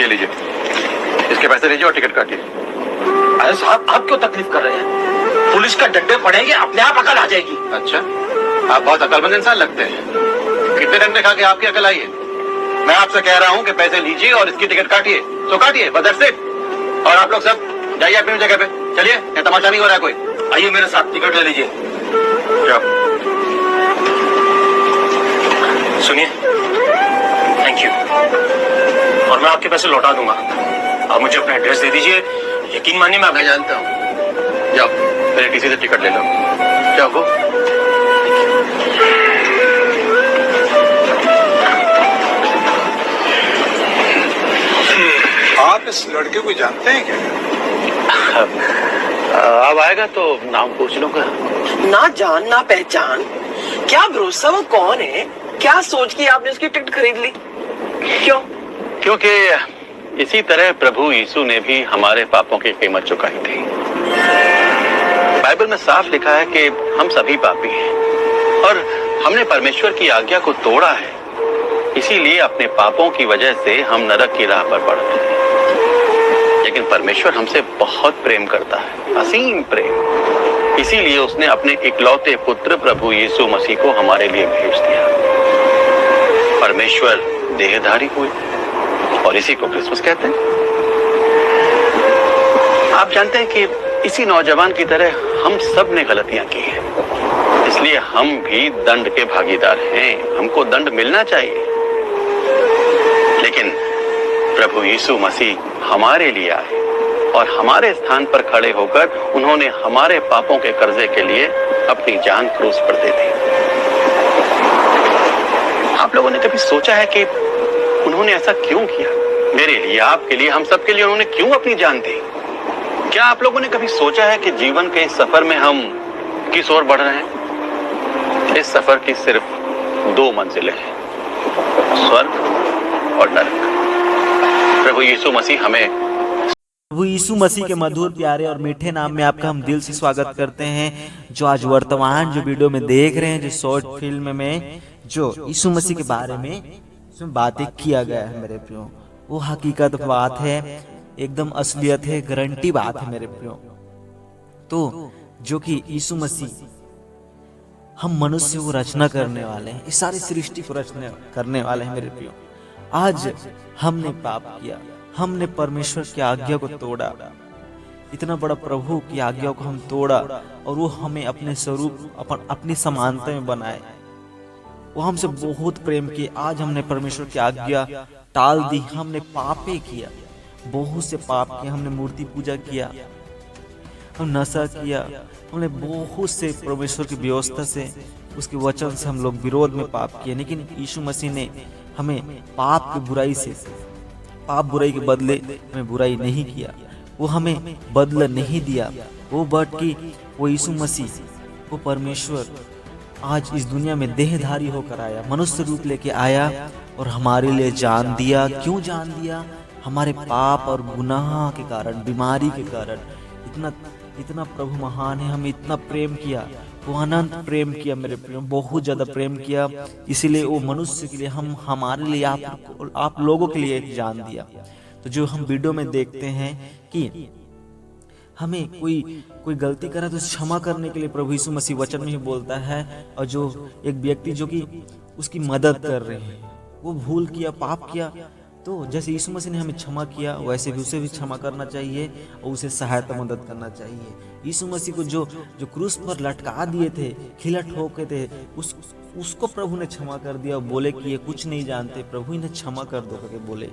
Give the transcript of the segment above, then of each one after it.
लीजिए, इसके पैसे लीजिए और टिकट काटिए। अरे साहब, आप क्यों तकलीफ कर रहे हैं? पुलिस का डंडे पड़ेंगे, अपने आप अकल आ जाएगी। अच्छा, आप बहुत अकलमंद इंसान लगते हैं। कितने डंडे खा के आपकी अकल आई है? मैं आपसे कह रहा हूँ कि पैसे लीजिए और इसकी टिकट काटिए, तो काटिए, बस दैट्स इट। और आप लोग सब जाइए अपनी जगह पे, चलिए, यहाँ तमाशा नहीं हो रहा है कोई। आइए मेरे साथ, टिकट ले लीजिए। जाओ। सुनिए, थैंक यू, और मैं आपके पैसे लौटा दूंगा। आप मुझे अपना एड्रेस दे दीजिए, यकीन मानिए मैं जानता हूँ। जाओ, मेरे टीसी से टिकट ले लो, जाओ गो। आप इस लड़के को जानते हैं क्या? अब आएगा तो नाम पूछ लूंगा। ना जान ना पहचान, क्या भरोसा वो कौन है? क्या सोच के आपने उसकी टिकट खरीद ली? क्यों? क्योंकि इसी तरह प्रभु यीशु ने भी हमारे पापों की कीमत चुकाई थी। बाइबल में साफ लिखा है कि हम सभी पापी हैं और हमने परमेश्वर की आज्ञा को तोड़ा है, इसीलिए अपने पापों की वजह से हम नरक की राह पर पड़ते हैं। लेकिन परमेश्वर हमसे बहुत प्रेम करता है, असीम प्रेम, इसीलिए उसने अपने इकलौते पुत्र प्रभु यीशु मसीह को हमारे लिए भेज दिया। परमेश्वर देहधारी हुए और इसी को क्रिसमस कहते हैं। आप जानते हैं कि इसी नौजवान की तरह हम सब ने गलतियां की हैं, इसलिए हम भी दंड के भागीदार हैं। हमको दंड मिलना चाहिए, लेकिन प्रभु यीशु मसीह हमारे लिए आए और हमारे स्थान पर खड़े होकर उन्होंने हमारे पापों के कर्जे के लिए अपनी जान क्रूस पर दे दी। आप लोगों ने कभी सोचा है कि उन्होंने ऐसा क्यों किया? मेरे लिए, आपके लिए, हम सब के लिए उन्होंने क्यों अपनी जान दी? क्या आप लोगों ने कभी सोचा है कि जीवन के इस सफर में हम किस ओर बढ़ रहे हैं? इस सफर की सिर्फ 2 मंजिलें हैं, स्वर्ग और नरक। प्रभु यीशु मसीह हमें प्रभु यीशु मसीह के मधुर, प्यारे और मीठे नाम में आपका हम दिल से स्वागत करते हैं। जो आज वर्तमान जो वीडियो में देख रहे हैं, जो शॉर्ट फिल्म में जो यीशु मसीह के बारे में इसमें बातें किया गया है मेरे प्रियो, वो हकीकत बात है, एकदम असलियत है, गारंटी बात है मेरे प्रियो। तो जो कि यीशु मसीह हम मनुष्य को रचना करने वाले हैं, इस सारी सृष्टि को रचना करने वाले हैं मेरे प्रियो। आज हमने पाप किया, हमने परमेश्वर की आज्ञा को तोड़ा, इतना बड़ा प्रभु की आज्ञा को हम तोड़ा और वो हमें अपने स्वरूप अपनी समानता में बनाए। वो हमसे बहुत प्रेम किए। आज हमने परमेश्वर की आज्ञा टाल दी, हमने पापे किया, बहुत से पाप किए। हमने मूर्ति पूजा किया, हम नशा किया, हमने बहुत से परमेश्वर की व्यवस्था से, उसके वचन से हम लोग विरोध में पाप किए। लेकिन यीशु मसीह ने हमें पाप की बुराई से, पाप बुराई के बदले हमें बुराई नहीं किया, वो हमें बदला नहीं दिया। वो बल्कि वो यीशु मसीह, वो परमेश्वर आज इस दुनिया में देहधारी होकर आया, मनुष्य रूप लेके आया और हमारे लिए जान दिया। क्यों जान दिया? हमारे पाप और गुनाह के कारण, बीमारी के कारण। इतना प्रभु महान है, हमें इतना प्रेम किया, वो अनंत प्रेम किया मेरे प्रियो, बहुत ज्यादा प्रेम किया। इसीलिए वो मनुष्य के लिए, हमारे लिए, आप लोगों के लिए जान दिया। तो जो हम वीडियो में देखते हैं कि हमें कोई गलती करे तो क्षमा करने के लिए प्रभु यीशु मसीह वचन में ही बोलता है। और जो एक व्यक्ति जो कि उसकी मदद कर रहे हैं, वो भूल किया, पाप किया, तो जैसे यीशु मसीह ने हमें क्षमा किया, वैसे भी उसे भी क्षमा करना चाहिए और उसे सहायता मदद करना चाहिए। यीशु मसीह को जो क्रूस पर लटका दिए थे, खिला ठोके थे, उसको प्रभु ने क्षमा कर दिया और बोले कि ये कुछ नहीं जानते, प्रभु इन्हें क्षमा कर दो करके बोले।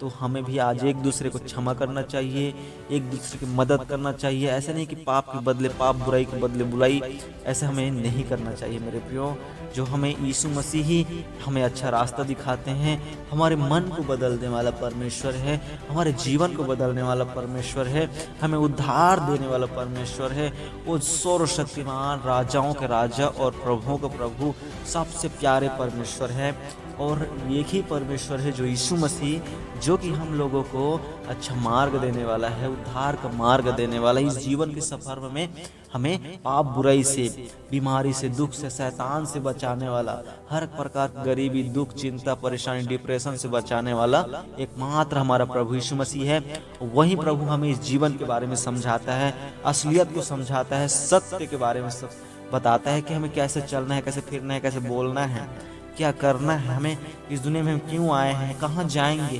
तो हमें भी आज एक दूसरे को क्षमा करना चाहिए, एक दूसरे की मदद करना चाहिए। ऐसा नहीं कि पाप के बदले पाप, बुराई के बदले बुराई, ऐसा हमें नहीं करना चाहिए मेरे प्रियो। जो हमें यीशु मसीह ही हमें अच्छा रास्ता दिखाते हैं, हमारे मन को बदलने वाला परमेश्वर है, हमारे जीवन को बदलने वाला परमेश्वर है, हमें उद्धार देने वाला परमेश्वर है। वो सर्वशक्तिमान, राजाओं के राजा और प्रभुओं का प्रभु, सबसे प्यारे परमेश्वर है। और एक ही परमेश्वर है जो यीशु मसीह, जो कि हम लोगों को अच्छा मार्ग देने वाला है, उद्धार का मार्ग देने वाला है। इस जीवन के सफर में हमें पाप बुराई से, बीमारी से, दुख से, शैतान से बचाने वाला, हर प्रकार की गरीबी, दुख, चिंता, परेशानी, डिप्रेशन से बचाने वाला एकमात्र हमारा प्रभु यीशु मसीह है। वही प्रभु हमें इस जीवन के बारे में समझाता है, असलियत को समझाता है, सत्य के बारे में सब बताता है कि हमें कैसे चलना है, कैसे फिरना है, कैसे बोलना है, क्या करना है, हमें इस दुनिया में हम क्यों आए हैं, कहाँ जाएंगे,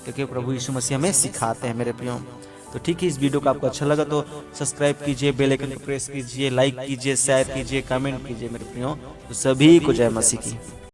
क्योंकि प्रभु यीशु मसीह हमें सिखाते हैं मेरे प्रियो। तो ठीक है, इस वीडियो को आपको अच्छा लगा तो सब्सक्राइब कीजिए, बेल आइकन को प्रेस कीजिए, लाइक कीजिए, शेयर कीजिए, कमेंट कीजिए मेरे प्रियो। तो सभी को जय मसीह की।